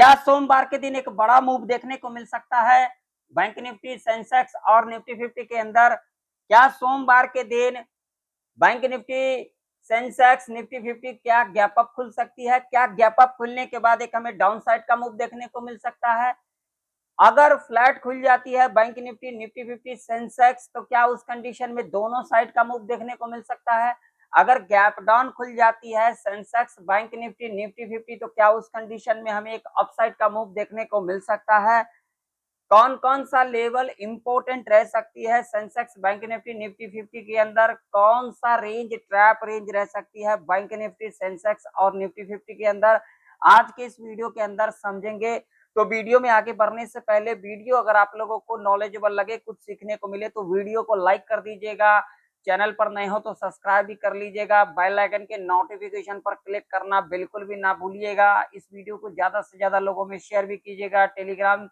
क्या सोमवार के दिन एक बड़ा मूव देखने को मिल सकता है बैंक निफ्टी, सेंसेक्स और निफ्टी 50 के अंदर? क्या सोमवार के दिन बैंक निफ्टी, सेंसेक्स, निफ्टी 50 क्या गैप अप खुल सकती है? क्या गैप अप खुलने के बाद एक हमें डाउन साइड का मूव देखने को मिल सकता है? अगर फ्लैट खुल जाती है बैंक निफ्टी, निफ्टी 50, सेंसेक्स, तो क्या उस कंडीशन में दोनों साइड का मूव देखने को मिल सकता है? अगर गैप डाउन खुल जाती है सेंसेक्स, बैंक निफ्टी, निफ्टी 50, तो क्या उस कंडीशन में हमें एक अपसाइड का मूव देखने को मिल सकता है? कौन कौन सा लेवल इंपॉर्टेंट रह सकती है सेंसेक्स, बैंक निफ्टी, निफ्टी 50 के अंदर? कौन सा रेंज ट्रैप रेंज रह सकती है बैंक निफ्टी, सेंसेक्स और निफ्टी 50 के अंदर? आज के इस वीडियो के अंदर समझेंगे। तो वीडियो में आगे बढ़ने से पहले वीडियो अगर आप लोगों को नॉलेजेबल लगे, कुछ सीखने को मिले, तो वीडियो को लाइक कर दीजिएगा। चैनल पर नए हो तो सब्सक्राइब भी कर लीजिएगा। बेल आइकन के नोटिफिकेशन पर क्लिक करना बिल्कुल भी ना भूलिएगा। इस वीडियो को ज्यादा से ज्यादा लोगों में शेयर भी कीजिएगा। टेलीग्राम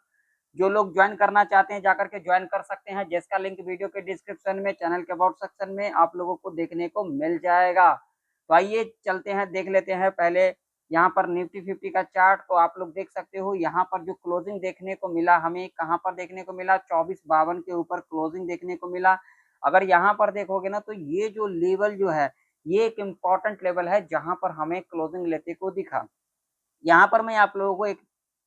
जो लोग ज्वाइन करना चाहते हैं जाकर के ज्वाइन कर सकते हैं, जिसका लिंक वीडियो के डिस्क्रिप्शन में, चैनल के अबाउट सेक्शन में आप लोगों को देखने को मिल जाएगा। तो आइए चलते हैं, देख लेते हैं पहले यहाँ पर निफ्टी 50 का चार्ट। तो आप लोग देख सकते हो यहाँ पर जो क्लोजिंग देखने को मिला, हमें कहाँ पर देखने को मिला, 2452 के ऊपर क्लोजिंग देखने को मिला। अगर यहाँ पर देखोगे ना, तो ये जो लेवल जो है, ये एक इम्पॉर्टेंट लेवल है जहां पर हमें क्लोजिंग लेते को दिखा। यहाँ पर मैं आप लोगों को एक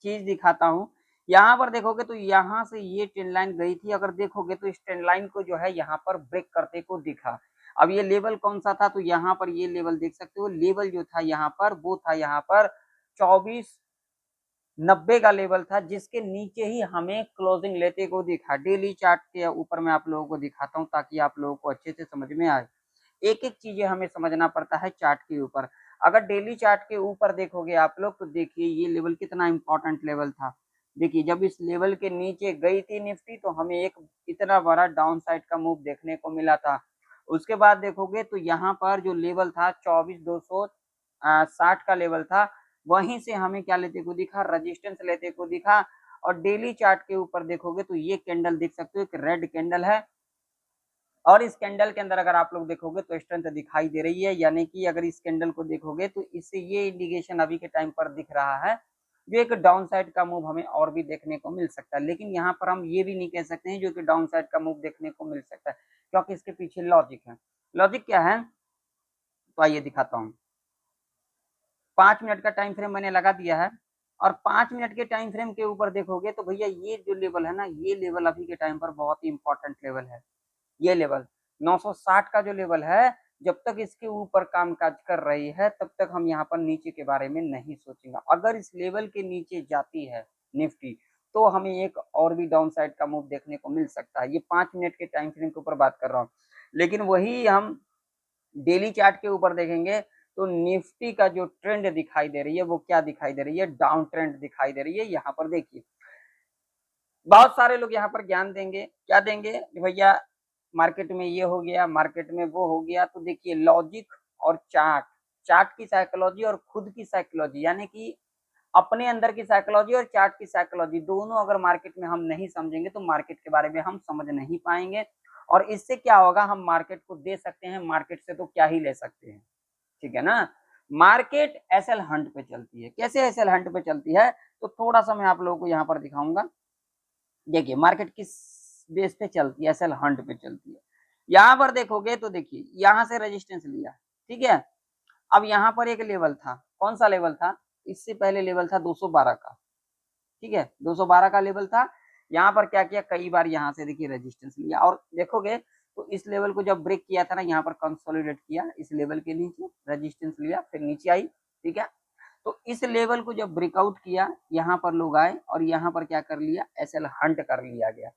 चीज दिखाता हूँ। यहाँ पर देखोगे तो यहाँ से ये ट्रेंड लाइन गई थी, अगर देखोगे तो इस ट्रेंड लाइन को जो है यहाँ पर ब्रेक करते को दिखा। अब ये लेवल कौन सा था, तो यहाँ पर ये लेवल देख सकते हो, लेवल जो था यहाँ पर, वो था यहाँ पर 2490 का लेवल था, जिसके नीचे ही हमें क्लोजिंग लेते को दिखा। डेली चार्ट के ऊपर मैं आप लोगों को दिखाता हूँ ताकि आप लोगों को अच्छे से समझ में आए। एक एक चीजें हमें समझना पड़ता है चार्ट के ऊपर। अगर डेली चार्ट के ऊपर देखोगे आप लोग, तो देखिए ये लेवल कितना इंपॉर्टेंट लेवल था। देखिए जब इस लेवल के नीचे गई थी निफ्टी, तो हमें एक इतना बड़ा डाउन साइड का मूव देखने को मिला था। उसके बाद देखोगे तो यहाँ पर जो लेवल था 24,260 का लेवल था, वहीं से हमें क्या लेते को दिखा, रजिस्टेंस लेते को दिखा। और डेली चार्ट के ऊपर देखोगे तो ये कैंडल देख सकते हो, एक रेड कैंडल है, और इस कैंडल के अंदर अगर आप लोग देखोगे तो स्ट्रेंथ दिखाई दे रही है। यानी कि अगर इस कैंडल को देखोगे तो इससे ये इंडिकेशन अभी के टाइम पर दिख रहा है, जो एक डाउन साइड का मूव हमें और भी देखने को मिल सकता है। लेकिन यहाँ पर हम ये भी नहीं कह सकते हैं जो कि डाउन साइड का मूव देखने को मिल सकता है, क्योंकि इसके पीछे लॉजिक है। लॉजिक क्या है, तो आइए दिखाता हूँ। 5 मिनट का टाइम फ्रेम मैंने लगा दिया है, और 5 मिनट के टाइम फ्रेम के ऊपर देखोगे तो भैया ये जो लेवल है ना, ये लेवल अभी के टाइम पर बहुत ही इंपॉर्टेंट लेवल है। ये लेवल 960 का जो लेवल है, जब तक इसके ऊपर कामकाज कर रही है तब तक हम यहाँ पर नीचे के बारे में नहीं सोचेंगे। अगर इस लेवल के नीचे जाती है निफ्टी, तो हमें एक और भी डाउन साइड का मूव देखने को मिल सकता है। ये 5 मिनट के टाइम फ्रेम के ऊपर बात कर रहा हूँ। लेकिन वही हम डेली चार्ट के ऊपर देखेंगे तो निफ्टी का जो ट्रेंड दिखाई दे रही है, वो क्या दिखाई दे रही है, डाउन ट्रेंड दिखाई दे रही है। यहाँ पर देखिए बहुत सारे लोग यहाँ पर ज्ञान देंगे, क्या देंगे, भैया मार्केट में ये हो गया, मार्केट में वो हो गया। तो देखिए लॉजिक और चार्ट, चार्ट की साइकोलॉजी और खुद की साइकोलॉजी, यानी कि अपने अंदर की साइकोलॉजी और चार्ट की साइकोलॉजी, दोनों अगर मार्केट में हम नहीं समझेंगे तो मार्केट के बारे में हम समझ नहीं पाएंगे। और इससे क्या होगा, हम मार्केट को दे सकते हैं, मार्केट से तो क्या ही ले सकते हैं, ठीक है ना। मार्केट एसएल हंट पे चलती है। कैसे एसएल हंट पे चलती है, तो थोड़ा सा मैं आप लोगों को यहाँ पर दिखाऊंगा। देखिए मार्केट किस बेस पे चलती है, एसएल हंट पे चलती है। यहाँ पर देखोगे तो देखिए यहाँ से रेजिस्टेंस लिया, ठीक है। अब यहाँ पर एक लेवल था, कौन सा लेवल था, इससे पहले लेवल था 212 का, ठीक है, 212 का लेवल था। यहाँ पर क्या किया, कई बार यहाँ से देखिए रेजिस्टेंस लिया, और देखोगे तो इस लेवल को जब ब्रेक किया था ना, यहाँ पर कंसोलिडेट किया, इस लेवल के नीचे रेजिस्टेंस लिया, फिर नीचे आई, ठीक है। तो इस लेवल को जब ब्रेकआउट किया, यहाँ पर लोग आए और यहाँ पर क्या कर लिया, एसएल हंट कर लिया गया।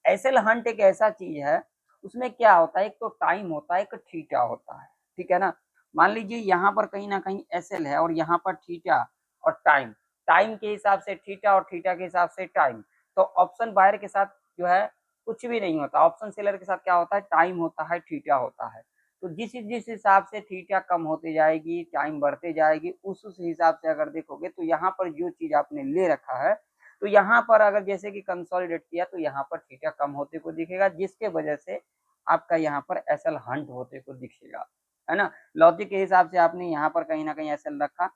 एसएल हंट एक ऐसा चीज है, उसमें क्या होता है, एक तो टाइम होता है, एक थीटा होता है, ठीक है ना। मान लीजिए यहाँ पर कहीं ना कहीं एसएल है और यहाँ पर थीटा और टाइम, टाइम के हिसाब से थीटा और थीटा के हिसाब से टाइम। तो ऑप्शन बायर के साथ जो है कुछ भी नहीं होता, ऑप्शन सेलर के साथ क्या होता है, टाइम होता है, थीटा होता है। तो जिस जिस हिसाब से थीटा कम होती जाएगी, टाइम बढ़ते जाएगी, उस हिसाब से अगर देखोगे तो यहाँ पर जो चीज आपने ले रखा है, तो यहाँ पर अगर जैसे कि कंसोलिडेट किया, तो यहाँ पर थीटा कम होते को दिखेगा, जिसके वजह से आपका यहाँ पर एसएल हंट होते को दिखेगा, है ना। लॉजिक के हिसाब से आपने यहाँ पर कहीं ना कहीं एसएल रखा,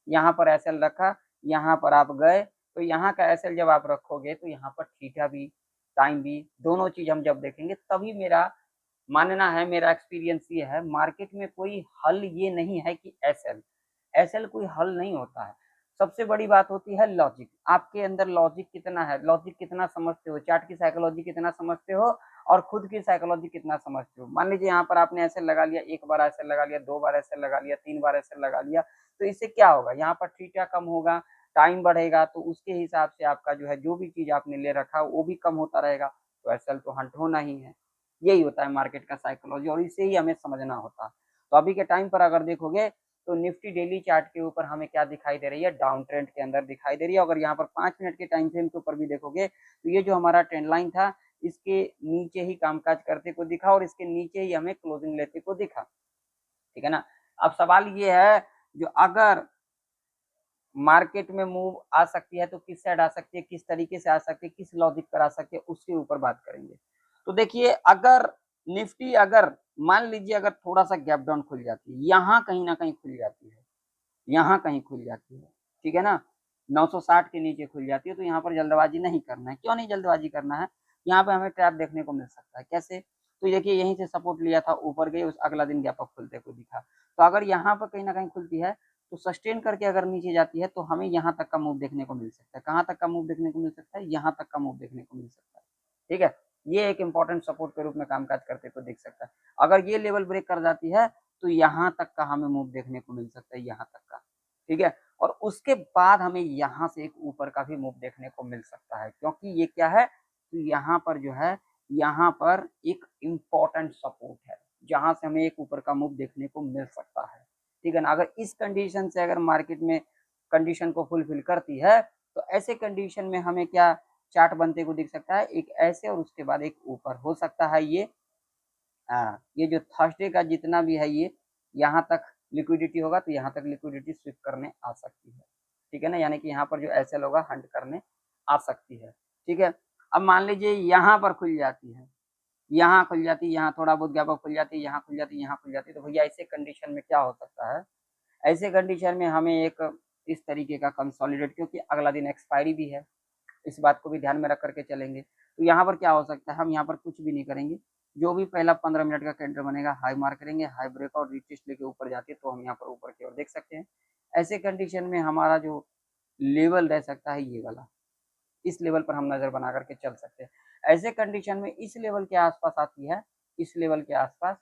यहाँ पर एसएल रखा, यहाँ पर आप गए, तो यहाँ का एसएल जब आप रखोगे तो यहाँ पर थीटा भी, टाइम भी, दोनों चीज हम जब देखेंगे तभी मेरा मानना है, मेरा एक्सपीरियंस ये है, मार्केट में कोई हल ये नहीं है कि एसएल, एसएल कोई हल नहीं होता है। सबसे बड़ी बात होती है लॉजिक, आपके अंदर लॉजिक कितना है, लॉजिक कितना समझते हो, चार्ट की साइकोलॉजी कितना समझते हो और खुद की साइकोलॉजी कितना समझते हो। मान लीजिए यहाँ पर आपने एसएल लगा लिया, एक बार एसएल लगा लिया, 2 बार एसएल लगा लिया, 3 बार एसएल लगा लिया, तो इससे क्या होगा, यहाँ पर थीटा कम होगा, टाइम बढ़ेगा, तो उसके हिसाब से आपका जो है जो भी चीज आपने ले रखा वो भी कम होता रहेगा, तो एसएल तो हंट होना ही है। यही होता है मार्केट का साइकोलॉजी और इसे ही हमें समझना होता है। तो अभी के टाइम पर अगर देखोगे तो निफ्टी डेली चार्ट के ऊपर हमें क्या दिखाई दे रही है, डाउन ट्रेंड के अंदर दिखाई दे रही है। अगर यहाँ पर 5 मिनट के टाइम फ्रेम के ऊपर भी देखोगे तो ये जो हमारा ट्रेंड लाइन था इसके नीचे ही कामकाज करते को दिखा और इसके नीचे ही हमें क्लोजिंग लेते को दिखा, ठीक है ना। अब सवाल ये है जो अगर मार्केट में मूव आ सकती है तो किस साइड आ सकती है, किस तरीके से आ सकती है, किस लॉजिक पर आ सकती है, उसके ऊपर बात करेंगे। तो देखिए अगर निफ्टी अगर मान लीजिए अगर थोड़ा सा गैप डाउन खुल जाती है, यहाँ कहीं ना कहीं खुल जाती है, यहाँ कहीं खुल जाती है, ठीक है ना, 960 के नीचे खुल जाती है, तो यहाँ पर जल्दबाजी नहीं करना है। क्यों नहीं जल्दबाजी करना है, यहाँ पे हमें ट्रैप देखने को मिल सकता है। कैसे, तो देखिए यहीं से सपोर्ट लिया था, ऊपर गई, उस अगला दिन गैप अप खुलते को दिखा, तो अगर यहाँ पर कहीं ना कहीं खुलती है तो सस्टेन करके अगर नीचे जाती है तो हमें यहाँ तक का मूव देखने को मिल सकता है। कहाँ तक का मूव देखने को मिल सकता है, यहाँ तक का मूव देखने को मिल सकता है, ठीक है। ये एक इंपॉर्टेंट सपोर्ट के रूप में कामकाज करते को दिख सकता है। अगर ये लेवल ब्रेक कर जाती है तो यहाँ तक का हमें मूव देखने को मिल सकता है, यहाँ तक का, ठीक है। और उसके बाद हमें यहाँ से एक ऊपर का भी मूव देखने को मिल सकता है, क्योंकि ये क्या है, तो यहाँ पर जो है, यहाँ पर एक इम्पोर्टेंट सपोर्ट है जहां से हमें एक ऊपर का मूव देखने को मिल सकता है, ठीक है ना। अगर इस कंडीशन से अगर मार्केट में कंडीशन को फुलफिल करती है तो ऐसे कंडीशन में हमें क्या चार्ट बनते को दिख सकता है, एक ऐसे और उसके बाद एक ऊपर हो सकता है। ये जो थर्सडे का जितना भी है ये यहाँ तक लिक्विडिटी होगा तो यहाँ तक लिक्विडिटी स्विप करने आ सकती है, ठीक है ना, यानी कि यहाँ पर जो एसएल होगा हंट करने आ सकती है, ठीक है। अब मान लीजिए यहाँ पर खुल जाती है, यहाँ खुल जाती है, यहाँ थोड़ा बहुत गैप अप खुल जाती है, यहाँ खुल जाती है, यहाँ खुल जाती है, तो भैया ऐसे कंडीशन में क्या हो सकता है, ऐसे कंडीशन में हमें एक इस तरीके का कंसोलिडेट, क्योंकि अगला दिन एक्सपायरी भी है, इस बात को भी ध्यान में रख करके चलेंगे। तो यहाँ पर क्या हो सकता है, हम यहाँ पर कुछ भी नहीं करेंगे, जो भी पहला 15 मिनट का कैंडल बनेगा हाई मार्क करेंगे, हाई ब्रेकआउट रिटेस्ट लेके ऊपर जाती है तो हम यहाँ पर ऊपर की ओर देख सकते हैं। ऐसे कंडीशन में हमारा जो लेवल रह सकता है ये वाला, इस लेवल पर हम नजर बना करके चल सकते हैं। ऐसे कंडीशन में इस लेवल के आसपास आती है, इस लेवल के आसपास,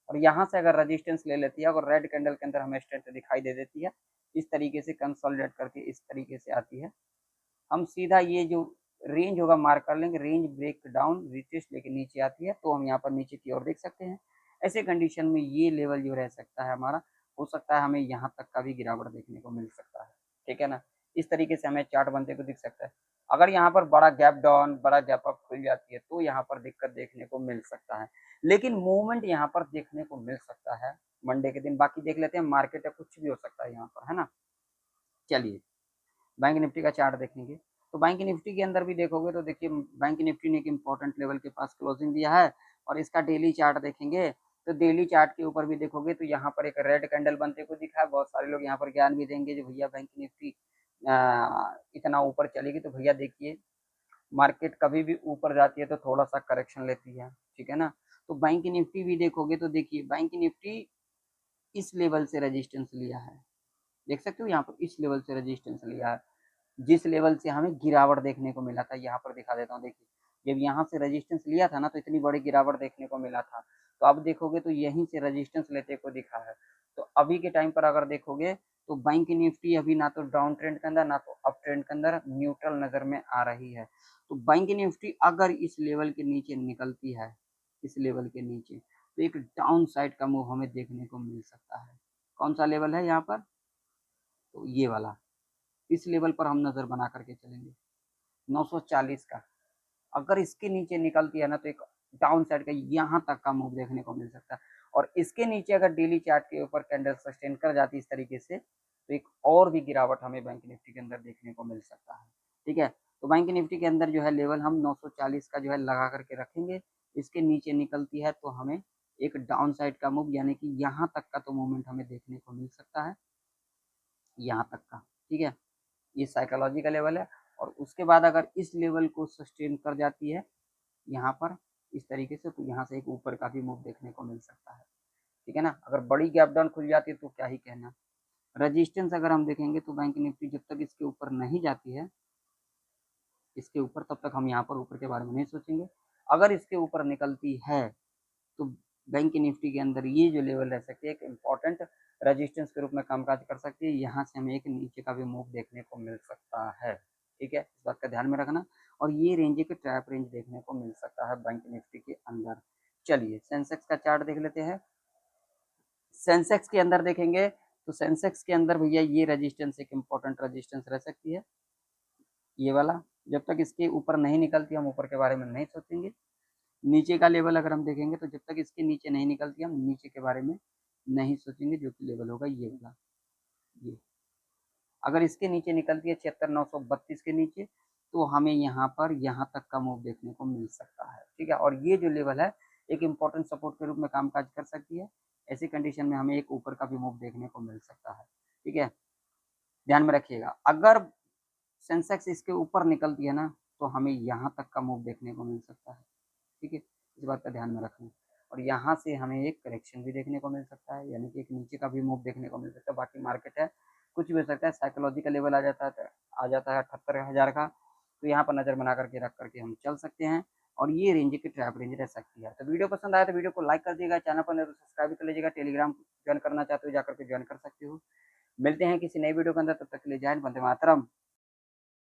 और यहाँ से अगर रेजिस्टेंस ले लेती है, अगर रेड कैंडल के अंदर हमें स्ट्रेंथ दिखाई दे देती है, इस तरीके से कंसोलिडेट करके इस तरीके से आती है, हम सीधा ये जो रेंज होगा मार्क कर लेंगे, रेंज ब्रेक डाउन रिटेस्ट लेके नीचे आती है तो हम यहाँ पर नीचे की ओर देख सकते हैं। ऐसे कंडीशन में ये लेवल जो रह सकता है हमारा, हो सकता है हमें यहाँ तक का भी गिरावट देखने को मिल सकता है, ठीक है ना। इस तरीके से हमें चार्ट बनते को दिख सकता है। अगर यहाँ पर बड़ा गैप डाउन, बड़ा गैप अप खुल जाती है तो यहाँ पर दिक्कत देखने को मिल सकता है, लेकिन मूवमेंट यहाँ पर देखने को मिल सकता है मंडे के दिन। बाकी देख लेते हैं, मार्केट है कुछ भी हो सकता है यहाँ पर, है ना। चलिए बैंक निफ्टी का चार्ट देखेंगे, तो बैंक निफ्टी के अंदर भी देखोगे तो देखिए बैंक निफ्टी ने एक इम्पोर्टेंट लेवल के पास क्लोजिंग दिया है, और इसका डेली चार्ट देखेंगे तो डेली चार्ट के ऊपर भी देखोगे तो यहाँ पर एक रेड कैंडल बनते को दिखा है। बहुत सारे लोग यहाँ पर ज्ञान भी देंगे जो भैया बैंक निफ्टी इतना ऊपर चलेगी, तो भैया देखिए मार्केट कभी भी ऊपर जाती है तो थोड़ा सा करेक्शन लेती है, ठीक है ना। तो बैंक निफ्टी भी देखोगे तो देखिए बैंक निफ्टी इस लेवल से रेजिस्टेंस लिया है, देख सकते हो यहाँ पर इस लेवल से रेजिस्टेंस लिया है, जिस लेवल से हमें गिरावट देखने को मिला था। यहाँ पर दिखा देता हूँ, देखिए जब यहाँ से रेजिस्टेंस लिया था ना तो इतनी बड़ी गिरावट देखने को मिला था, तो अब देखोगे तो यहीं से रेजिस्टेंस लेते को दिखा है। तो अभी के टाइम पर अगर देखोगे तो बैंक निफ्टी अभी ना तो डाउन ट्रेंड के अंदर ना तो अप ट्रेंड के अंदर, न्यूट्रल नजर में आ रही है। तो बैंक निफ्टी अगर इस लेवल के नीचे निकलती है, इस लेवल के नीचे, तो एक डाउन साइड का मूव हमें देखने को मिल सकता है। कौन सा लेवल है यहाँ पर, तो ये वाला, इस लेवल पर हम नजर बना करके चलेंगे 940 का। अगर इसके नीचे निकलती है ना तो एक डाउन साइड का यहाँ तक का मूव देखने को मिल सकता है, और इसके नीचे अगर डेली चार्ट के ऊपर कैंडल सस्टेन कर जाती है इस तरीके से तो एक और भी गिरावट हमें बैंक निफ्टी के अंदर देखने को मिल सकता है, ठीक है। तो बैंक निफ्टी के अंदर जो है लेवल हम 940 का जो है लगा करके रखेंगे। इसके नीचे निकलती है तो हमें एक डाउन साइड का मूव यानी कि यहाँ तक का तो मूवमेंट हमें देखने को मिल सकता है, यहाँ तक का, ठीक है। ये साइकोलॉजी का लेवल है। और उसके बाद अगर इस लेवल को सस्टेन कर जाती है यहाँ पर इस तरीके से, तो यहाँ से एक ऊपर का भी मूव देखने को मिल सकता है, ठीक है ना। अगर बड़ी गैप डाउन खुल जाती है तो क्या ही कहना। रजिस्टेंस अगर हम देखेंगे तो बैंक निफ्टी जब तक इसके ऊपर नहीं जाती है, इसके ऊपर, तब तक हम यहाँ पर ऊपर के बारे में नहीं सोचेंगे। अगर इसके ऊपर निकलती है तो बैंक निफ्टी के अंदर ये जो लेवल रह सकती है एक इम्पॉर्टेंट रेजिस्टेंस के रूप में कामकाज कर सकती है। यहाँ से हमें एक नीचे का भी मूव देखने को मिल सकता है, ठीक है, इस बात का ध्यान में रखना। और ये रेंज एक ट्रैप रेंज देखने को मिल सकता है बैंक निफ्टी के अंदर। चलिए सेंसेक्स का चार्ट देख लेते हैं। सेंसेक्स के अंदर देखेंगे तो सेंसेक्स के अंदर भैया ये रेजिस्टेंस एक इम्पॉर्टेंट रेजिस्टेंस रह सकती है, ये वाला। जब तक इसके ऊपर नहीं निकलती हम ऊपर के बारे में नहीं सोचेंगे। नीचे का लेवल अगर हम देखेंगे तो जब तक इसके नीचे नहीं निकलती हम नीचे के बारे में नहीं सोचेंगे, जो कि लेवल होगा ये वाला। ये अगर इसके नीचे निकलती है 76,932 के नीचे, तो हमें यहाँ पर यहाँ तक का मूव देखने को मिल सकता है, ठीक है। और ये जो लेवल है एक इम्पोर्टेंट सपोर्ट के रूप में कामकाज कर सकती है। ऐसी कंडीशन में हमें एक ऊपर का भी मूव देखने को मिल सकता है, ठीक है, ध्यान में रखिएगा। अगर सेंसेक्स इसके ऊपर निकलती है ना तो हमें यहाँ तक का मूव देखने को मिल सकता है, ठीक है, इस बात का ध्यान में रखना। और यहाँ से हमें एक करेक्शन भी देखने को मिल सकता है, यानी कि एक नीचे का भी मूव देखने को मिल सकता है। बाकी मार्केट है, कुछ भी हो सकता है। साइकोलॉजिकल लेवल आ जाता है 78,000 का, तो यहाँ पर नज़र बना करके रख करके हम चल सकते हैं। और ये रेंज की ट्रैप रेंज रह सकती है। तो वीडियो पसंद आया तो वीडियो को लाइक कर दीजिएगा, चैनल पर नहीं तो सब्सक्राइब कर लीजिएगा। टेलीग्राम ज्वाइन करना चाहते हो जाकर के ज्वाइन कर सकते हो। मिलते हैं किसी नई वीडियो के अंदर, तब तक के लिए जय हिंद, वंदे मातरम।